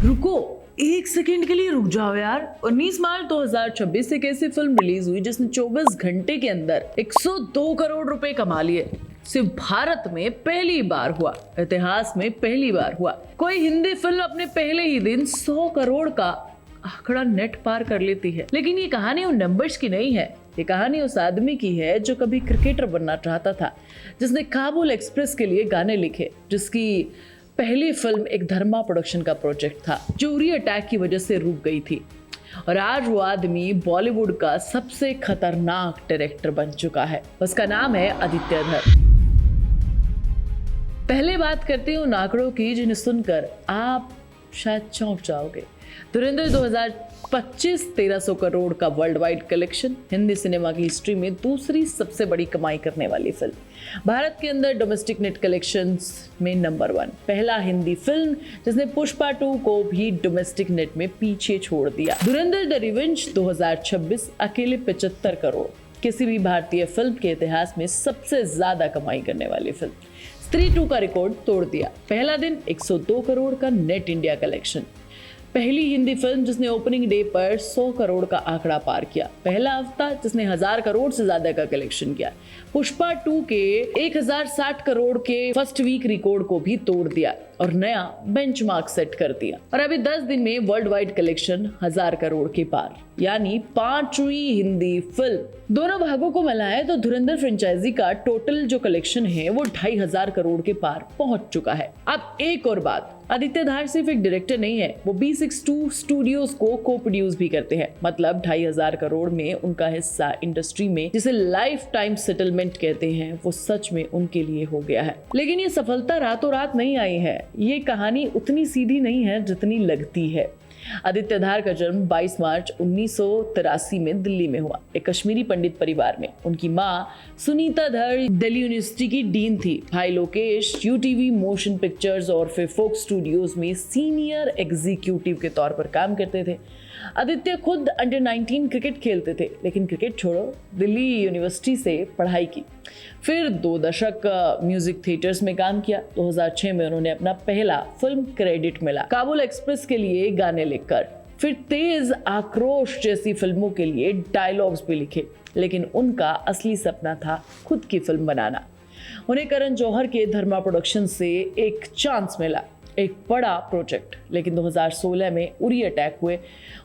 रुको, एक सेकंड के लिए रुक जाओ यार। 19 मार्च 2026 एक ऐसी फिल्म रिलीज हुई जिसने 24 घंटे के अंदर 102 करोड़ रुपए कमा लिए। सिर्फ भारत में पहली बार हुआ, इतिहास में पहली बार हुआ कोई हिंदी फिल्म अपने पहले ही दिन 100 करोड़ का आंकड़ा नेट पार कर लेती है। लेकिन ये कहानी उन नंबर्स की नहीं है, ये कहानी उस आदमी की है जो कभी क्रिकेटर बनना चाहता था, जिसने काबुल एक्सप्रेस के लिए गाने लिखे, जिसकी पहली फिल्म एक धर्मा प्रोडक्शन का प्रोजेक्ट था जो उरी अटैक की वजह से रुक गई थी। और आज वो आदमी बॉलीवुड का सबसे खतरनाक डायरेक्टर बन चुका है। उसका नाम है आदित्य धर। पहले बात करते हैं उन आंकड़ों की जिन्हें सुनकर आप शायद चौंक जाओगे। धुरंधर 2025 1300 करोड़ का world wide collection, Hindi cinema की हिस्ट्री में दूसरी सबसे बड़ी कमाई करने वाली फिल्म, भारत के अंदर डोमेस्टिक नेट कलेक्शंस में नंबर 1, पहला हिंदी फिल्म जिसने पुष्पा 2 को भी डोमेस्टिक नेट में पीछे छोड़ दिया। धुरंधर द रिवेंज 2026 अकेले 75 करोड़, किसी भी भारतीय फिल्म के इतिहास में सबसे ज्यादा कमाई करने वाली फिल्म। स्त्री 2 का रिकॉर्ड तोड़ दिया, पहला दिन 102 करोड़ का नेट इंडिया कलेक्शन, पहली हिंदी फिल्म जिसने ओपनिंग डे पर 100 करोड़ का आंकड़ा पार किया, पहला हफ्ता जिसने 1000 करोड़ से ज्यादा का कलेक्शन किया, पुष्पा 2 के 1060 करोड़ के फर्स्ट वीक रिकॉर्ड को भी तोड़ दिया और नया बेंचमार्क सेट कर दिया। और अभी 10 दिन में वर्ल्ड वाइड कलेक्शन 1000 करोड़ के पार, यानी 5वीं हिंदी फिल्म। दोनों भागों को मिलाएं तो धुरंधर फ्रेंचाइजी का टोटल जो कलेक्शन है वो 2500 करोड़ के पार पहुंच चुका है। अब एक और बात, आदित्य धार सिर्फ एक डायरेक्टर नहीं है, वो B62 स्टूडियोज को को प्रोड्यूस भी करते हैं। मतलब 2500 करोड़ में उनका हिस्सा इंडस्ट्री में जिसे लाइफ टाइम सेटलमेंट कहते हैं वो सच में उनके लिए हो गया है। लेकिन ये सफलता रातों रात नहीं आई है, ये कहानी उतनी सीधी नहीं है जितनी लगती है। आदित्य धार का जन्म 22 मार्च 1983 में दिल्ली में हुआ, एक कश्मीरी पंडित परिवार में। उनकी माँ सुनीता धर दिल्ली यूनिवर्सिटी की डीन थी। भाई लोकेश यूटीवी मोशन पिक्चर्स और फिर फोक स्टूडियोज में सीनियर एग्जीक्यूटिव के तौर पर काम करते थे। आदित्य खुद अंडर 19 क्रिकेट खेलते थे, लेकिन क्रिकेट छोड़ो दिल्ली यूनिवर्सिटी से पढ़ाई की। फिर 2 दशक म्यूजिक थिएटर्स में काम किया। 2006 में उन्होंने अपना पहला फिल्म क्रेडिट मिला काबुल एक्सप्रेस के लिए गाने लिखकर। फिर तेज आक्रोश जैसी फिल्मों के लिए डायलॉग्स भी लिखे, लेकिन उनका असली सपना था खुद की फिल्म बनाना। उन्हें करण जौहर के धर्मा प्रोडक्शन से एक चांस मिला, एक बड़ा प्रोजेक्ट, लेकिन 2016 में उरी अटैक हुए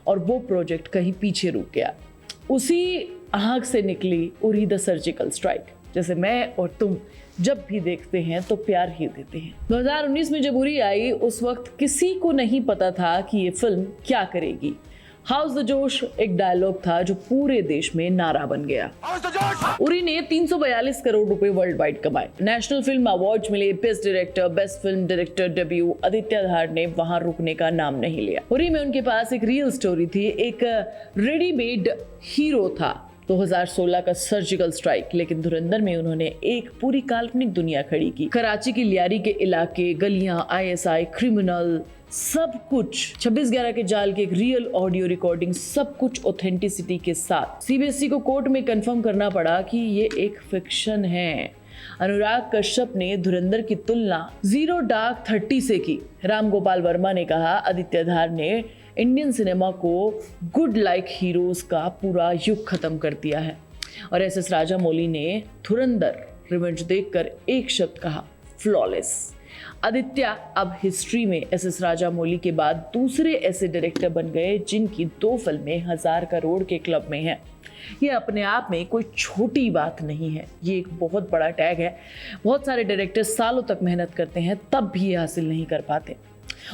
और वो प्रोजेक्ट कहीं पीछे रुक गया। उसी आग से निकली उरी द सर्जिकल स्ट्राइक, जैसे मैं और तुम जब भी देखते हैं तो प्यार ही देते हैं। 2019 में जब उरी आई उस वक्त किसी को नहीं पता था कि ये फिल्म क्या करेगी। हाउस द जोश एक डायलॉग था जो पूरे देश में नारा बन गया। उरी ने 342 करोड़ रुपए वर्ल्ड वाइड कमाए, नेशनल फिल्म अवार्ड मिले, best director, best film director debut. Aditya Dhar ने वहां रुकने का नाम नहीं लिया। उरी में उनके पास एक रियल स्टोरी थी, एक रेडीमेड हीरो था 2016 का सर्जिकल स्ट्राइक, लेकिन धुरंधर में उन्होंने एक पूरी काल्पनिक दुनिया खड़ी की। कराची की लियारी के इलाके, गलियां, ISI, क्रिमिनल, सब कुछ 26/11 के जाल की एक रियल ऑडियो रिकॉर्डिंग, सब कुछ ऑथेंटिसिटी के साथ। CBSE को कोर्ट में कंफर्म करना पड़ा कि ये एक फिक्शन है। अनुराग कश्यप ने धुरंधर की तुलना जीरो डार्क 30 से की। राम गोपाल वर्मा ने कहा आदित्य धार ने इंडियन सिनेमा को गुड लाइक हीरोज का पूरा युग खत्म कर दिया है। और SS राजामौली ने धुरंधर रिवेंज देखकर एक शब्द कहा, फ्लॉलेस। आदित्य अब हिस्ट्री में SS राजामौली के बाद दूसरे ऐसे डायरेक्टर बन गए जिनकी 2 फिल्में 1000 करोड़ के क्लब में हैं। ये अपने आप में कोई छोटी बात नहीं है, ये एक बहुत बड़ा टैग है। बहुत सारे डायरेक्टर सालों तक मेहनत करते हैं तब भी ये हासिल नहीं कर पाते।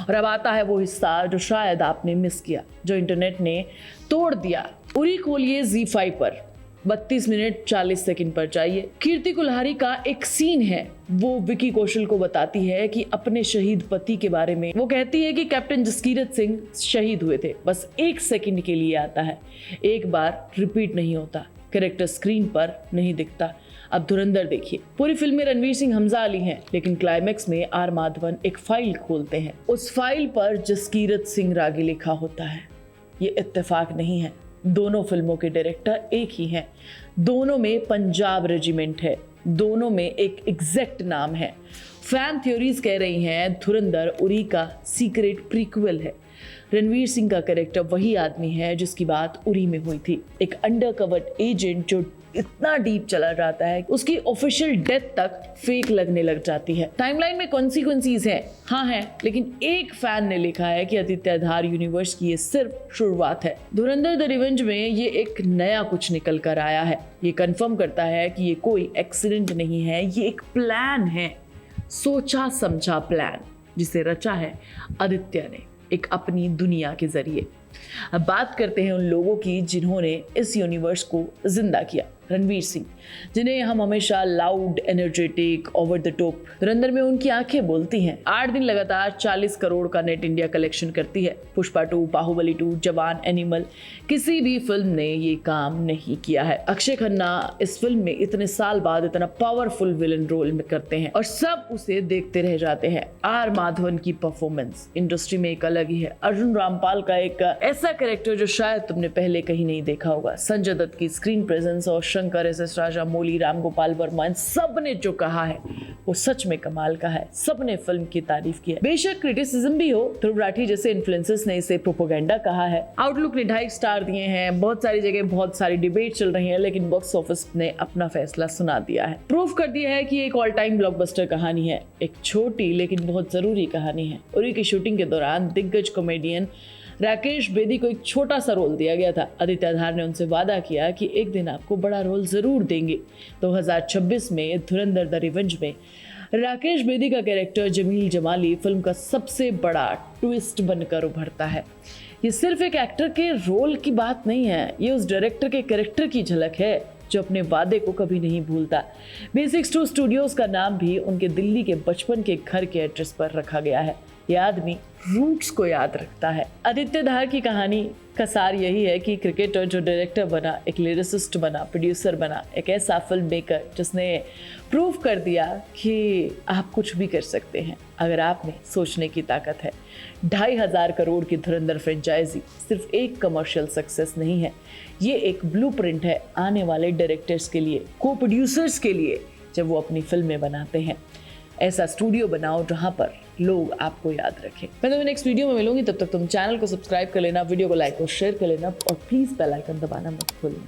और अब आता है वो हिस्सा जो शायद आपने मिस किया, जो इंटरनेट ने तोड़ दिया। उरी खोलिए ZEE5 पर, 32 मिनट 40 सेकंड पर जाइए। कीर्ति कुल्हारी का एक सीन है, वो विकी कौशल को बताती है कि अपने शहीद पति के बारे में। वो कहती है कि कैप्टन जसकीरत सिंह शहीद हुए थे, बस 1 सेकंड के लिए आता है, एक बार रिपीट नहीं होता, कैरेक्टर स्क्रीन पर नहीं दिखता। अब धुरंधर देखिए, पूरी फिल्म में रणवीर सिंह, हमजा अली हैं, लेकिन क्लाइमेक्स में R माधवन एक फाइल खोलते हैं, उस फाइल पर जसकीरत सिंह रागी लिखा होता है। ये इत्तेफाक नहीं है, दोनों फिल्मों के डायरेक्टर एक ही हैं, दोनों में पंजाब रेजिमेंट है, दोनों में एक एग्जैक्ट नाम है। फैन थ्योरीज कह रही हैं धुरंधर उरी का सीक्रेट प्रीक्वल है। रणवीर सिंह का कैरेक्टर वही आदमी है जिसकी बात उरी में हुई थी, एक अंडरकवर एजेंट जो इतना डीप चला जाता है उसकी ऑफिशियल डेथ तक फेक लगने लग जाती है। टाइमलाइन में कॉन्सिक्वेंसीज है, हाँ है, लेकिन एक फैन ने लिखा है कि आदित्य धार यूनिवर्स की ये सिर्फ शुरुआत है। धुरंधर द रिवेंज में ये एक नया कुछ निकल कर आया है। ये कंफर्म करता है कि ये कोई एक्सीडेंट नहीं है, ये एक प्लान है, सोचा समझा प्लान, जिसे रचा है आदित्य ने एक अपनी दुनिया के जरिए। अब बात करते हैं उन लोगों की जिन्होंने इस यूनिवर्स को जिंदा किया। रणवीर सिंह, जिन्हें हम हमेशा loud, energetic, over the top, धुरंधर में उनकी आंखें बोलती हैं। 8 दिन लगातार 40 करोड़ का नेट इंडिया कलेक्शन करती है। पुष्पा 2, बाहुबली 2, जवान, एनिमल, किसी भी फिल्म ने ये काम नहीं किया है। अक्षय खन्ना इस फिल्म में इतने साल बाद इतना पावरफुल विलन रोल में करते हैं और सब उसे देखते रह जाते हैं। आर माधवन की परफॉर्मेंस इंडस्ट्री में एक अलग ही है। अर्जुन रामपाल का एक ऐसा कैरेक्टर जो शायद तुमने पहले कहीं नहीं देखा होगा। संजय दत्त की स्क्रीन प्रेजेंस और शंकर, एस राजा मौली, राम गोपाल वर्मा, सब ने जो कहा है वो सच में कमाल का है। सबने फिल्म की तारीफ की है। बेशक क्रिटिसिज्म भी हो, ध्रुव राठी जैसे इन्फ्लुएंसर्स ने इसे प्रोपेगेंडा कहा है। आउटलुक ने 2.5 स्टार दिए हैं। बहुत सारी जगह बहुत सारी डिबेट चल रही है, लेकिन बॉक्स ऑफिस ने अपना फैसला सुना दिया है, प्रूव कर दिया है कि एक ऑल टाइम ब्लॉकबस्टर कहानी है। एक छोटी लेकिन बहुत जरूरी कहानी है। उरी की शूटिंग के दौरान दिग्गज कॉमेडियन राकेश बेदी को एक छोटा सा रोल दिया गया था। आदित्य धार ने उनसे वादा किया कि एक दिन आपको बड़ा रोल जरूर देंगे। 2026 में धुरंधर द रिवेंज में राकेश बेदी का कैरेक्टर जमील जमाली फिल्म का सबसे बड़ा ट्विस्ट बनकर उभरता है। ये सिर्फ एक एक्टर के रोल की बात नहीं है, ये उस डायरेक्टर के कैरेक्टर की झलक है जो अपने वादे को कभी नहीं भूलता। बेसिक्स 2 स्टूडियोज का नाम भी उनके दिल्ली के बचपन के घर के एड्रेस पर रखा गया है। यह आदमी रूट्स को याद रखता है। आदित्य धार की कहानी का सार यही है कि क्रिकेटर जो डायरेक्टर बना, एक लिरिसिस्ट बना, प्रोड्यूसर बना, एक ऐसा फिल्म मेकर जिसने प्रूव कर दिया कि आप कुछ भी कर सकते हैं अगर आप में सोचने की ताकत है। 2,500 करोड़ की धुरंधर फ्रेंचाइजी सिर्फ एक कमर्शियल सक्सेस नहीं है, ये एक ब्लूप्रिंट है आने वाले डायरेक्टर्स के लिए, को प्रोड्यूसर्स के लिए, जब वो अपनी फिल्में बनाते हैं। ऐसा स्टूडियो बनाओ जहां पर लोग आपको याद रखें। मैं तुम्हें नेक्स्ट वीडियो में मिलूंगी, तब तक तुम चैनल को सब्सक्राइब कर लेना, वीडियो को लाइक और शेयर कर लेना और प्लीज बेल आइकन दबाना मत भूलना।